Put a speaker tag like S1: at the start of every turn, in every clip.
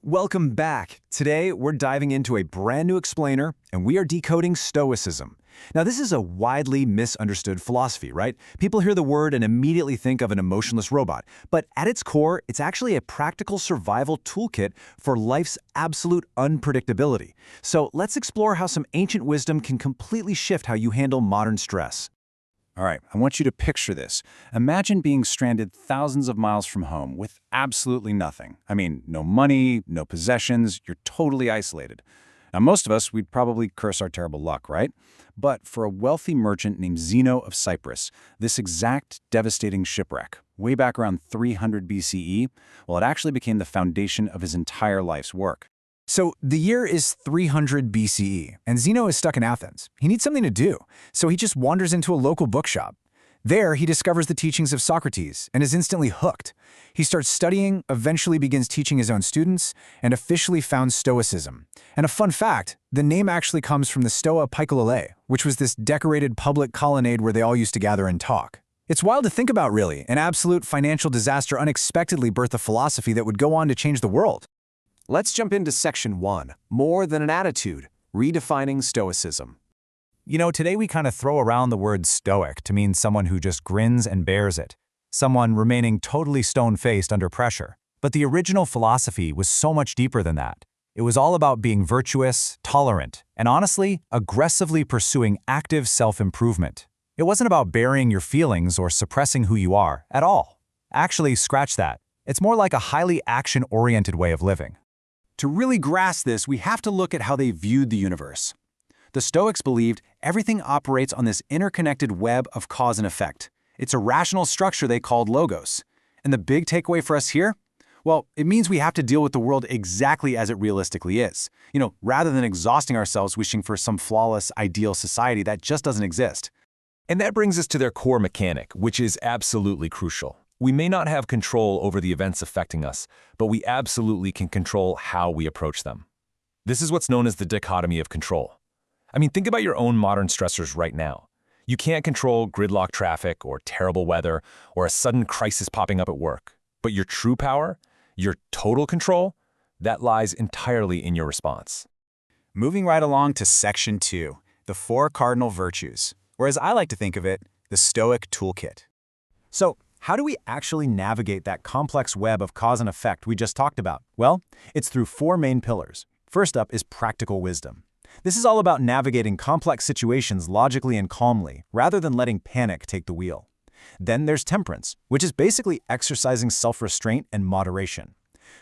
S1: Welcome back. Today, we're diving into a brand new explainer, and we are decoding Stoicism. Now, this is a widely misunderstood philosophy, right? People hear the word and immediately think of an emotionless robot. But at its core, it's actually a practical survival toolkit for life's absolute unpredictability. So let's explore how some ancient wisdom can completely shift how you handle modern stress. All right, I want you to picture this. Imagine being stranded thousands of miles from home with absolutely nothing. I mean, no money, no possessions, you're totally isolated. Now, most of us, we'd probably curse our terrible luck, right? But for a wealthy merchant named Zeno of Cyprus, this exact devastating shipwreck, way back around 300 BCE, well, it actually became the foundation of his entire life's work.
S2: So the year is 300 BCE, and Zeno is stuck in Athens. He needs something to do, so he just wanders into a local bookshop. There, he discovers the teachings of Socrates and is instantly hooked. He starts studying, eventually begins teaching his own students, and officially founds Stoicism. And a fun fact, the name actually comes from the Stoa Piccolale, which was this decorated public colonnade where they all used to gather and talk. It's wild to think about, really. An absolute financial disaster unexpectedly birthed a philosophy that would go on to change the world.
S1: Let's jump into Section 1, More Than an Attitude, Redefining Stoicism.
S2: You know, today we kind of throw around the word stoic to mean someone who just grins and bears it, someone remaining totally stone-faced under pressure. But the original philosophy was so much deeper than that. It was all about being virtuous, tolerant, and honestly, aggressively pursuing active self-improvement. It wasn't about burying your feelings or suppressing who you are at all. Actually, scratch that. It's more like a highly action-oriented way of living.
S1: To really grasp this, we have to look at how they viewed the universe. The Stoics believed everything operates on this interconnected web of cause and effect. It's a rational structure they called logos. And the big takeaway for us here? Well, it means we have to deal with the world exactly as it realistically is. Rather than exhausting ourselves wishing for some flawless, ideal society that just doesn't exist.
S3: And that brings us to their core mechanic, which is absolutely crucial. We may not have control over the events affecting us, but we absolutely can control how we approach them. This is what's known as the dichotomy of control. I mean, think about your own modern stressors right now. You can't control gridlock traffic or terrible weather or a sudden crisis popping up at work. But your true power, your total control, that lies entirely in your response.
S2: Moving right along to Section 2, the 4 cardinal virtues, or as I like to think of it, the Stoic toolkit. So, how do we actually navigate that complex web of cause and effect we just talked about? Well, it's through 4 main pillars. First up is practical wisdom. This is all about navigating complex situations logically and calmly, rather than letting panic take the wheel. Then there's temperance, which is basically exercising self-restraint and moderation.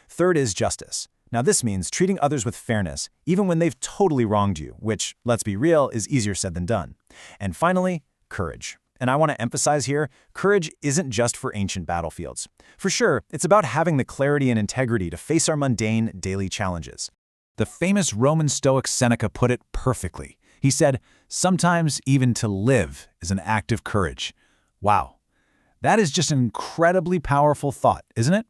S2: Third is justice. Now this means treating others with fairness, even when they've totally wronged you, which, let's be real, is easier said than done. And finally, courage. And I want to emphasize here, courage isn't just for ancient battlefields. For sure, it's about having the clarity and integrity to face our mundane daily challenges. The famous Roman Stoic Seneca put it perfectly. He said, "Sometimes even to live is an act of courage." Wow. That is just an incredibly powerful thought, isn't it?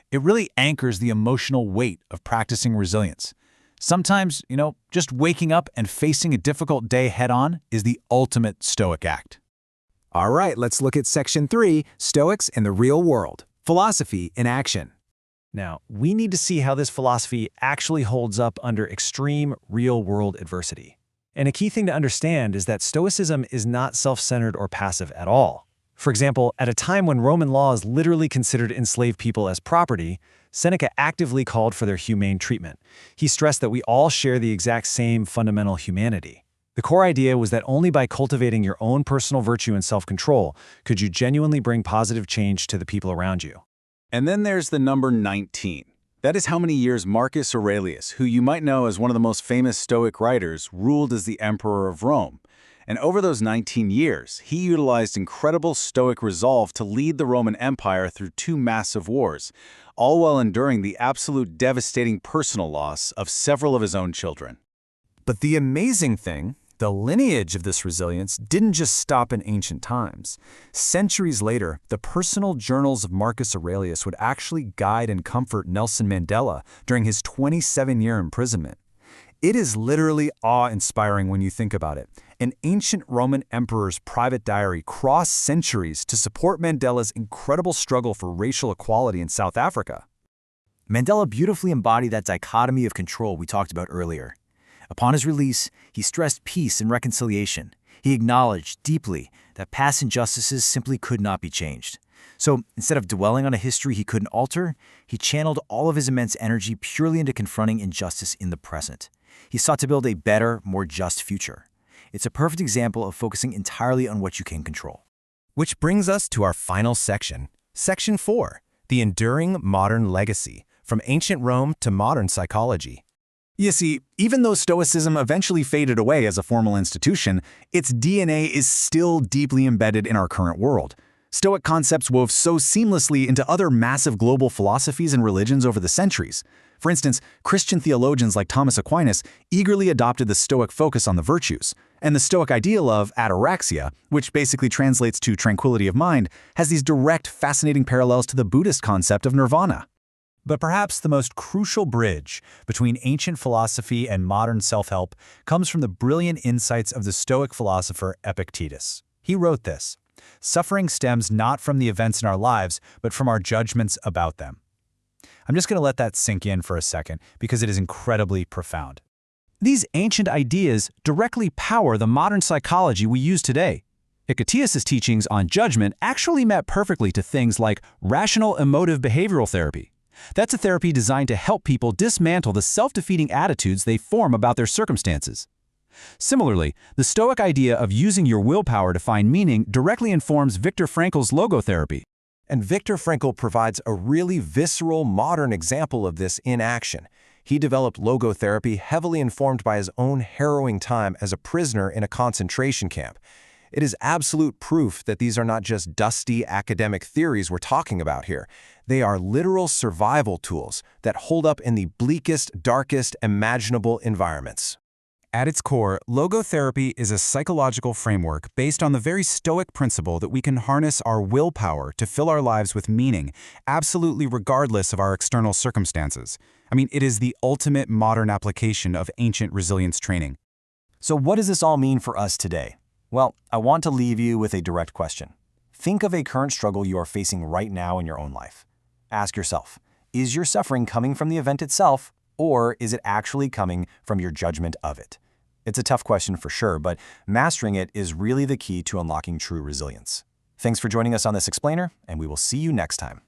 S2: It really anchors the emotional weight of practicing resilience. Sometimes, just waking up and facing a difficult day head-on is the ultimate Stoic act. All right, let's look at Section 3, Stoics in the Real World, Philosophy in Action.
S4: Now, we need to see how this philosophy actually holds up under extreme real-world adversity. And a key thing to understand is that Stoicism is not self-centered or passive at all. For example, at a time when Roman laws literally considered enslaved people as property, Seneca actively called for their humane treatment. He stressed that we all share the exact same fundamental humanity. The core idea was that only by cultivating your own personal virtue and self-control could you genuinely bring positive change to the people around you.
S1: And then there's the number 19. That is how many years Marcus Aurelius, who you might know as one of the most famous Stoic writers, ruled as the emperor of Rome. And over those 19 years, he utilized incredible Stoic resolve to lead the Roman Empire through 2 massive wars, all while enduring the absolute devastating personal loss of several of his own children.
S2: But the amazing thing, the lineage of this resilience didn't just stop in ancient times. Centuries later, the personal journals of Marcus Aurelius would actually guide and comfort Nelson Mandela during his 27-year imprisonment. It is literally awe-inspiring when you think about it. An ancient Roman emperor's private diary crossed centuries to support Mandela's incredible struggle for racial equality in South Africa. Mandela beautifully embodied that dichotomy of control we talked about earlier. Upon his release, he stressed peace and reconciliation. He acknowledged deeply that past injustices simply could not be changed. So instead of dwelling on a history he couldn't alter, he channeled all of his immense energy purely into confronting injustice in the present. He sought to build a better, more just future. It's a perfect example of focusing entirely on what you can control.
S1: Which brings us to our final section, Section 4, the enduring modern legacy, from ancient Rome to modern psychology. You see, even though Stoicism eventually faded away as a formal institution, its DNA is still deeply embedded in our current world. Stoic concepts wove so seamlessly into other massive global philosophies and religions over the centuries. For instance, Christian theologians like Thomas Aquinas eagerly adopted the Stoic focus on the virtues, and the Stoic ideal of ataraxia, which basically translates to tranquility of mind, has these direct, fascinating parallels to the Buddhist concept of nirvana.
S4: But perhaps the most crucial bridge between ancient philosophy and modern self-help comes from the brilliant insights of the Stoic philosopher Epictetus. He wrote this: "Suffering stems not from the events in our lives, but from our judgments about them." I'm just going to let that sink in for a second because it is incredibly profound. These ancient ideas directly power the modern psychology we use today. Epictetus' teachings on judgment actually map perfectly to things like rational emotive behavioral therapy. That's a therapy designed to help people dismantle the self-defeating attitudes they form about their circumstances. Similarly, the Stoic idea of using your willpower to find meaning directly informs Viktor Frankl's logotherapy.
S1: And Viktor Frankl provides a really visceral, modern example of this in action. He developed logotherapy heavily informed by his own harrowing time as a prisoner in a concentration camp. It is absolute proof that these are not just dusty academic theories we're talking about here. They are literal survival tools that hold up in the bleakest, darkest imaginable environments.
S4: At its core, logotherapy is a psychological framework based on the very Stoic principle that we can harness our willpower to fill our lives with meaning, absolutely regardless of our external circumstances. I mean, it is the ultimate modern application of ancient resilience training.
S2: So what does this all mean for us today? Well, I want to leave you with a direct question. Think of a current struggle you are facing right now in your own life. Ask yourself, is your suffering coming from the event itself, or is it actually coming from your judgment of it? It's a tough question for sure, but mastering it is really the key to unlocking true resilience. Thanks for joining us on this explainer, and we will see you next time.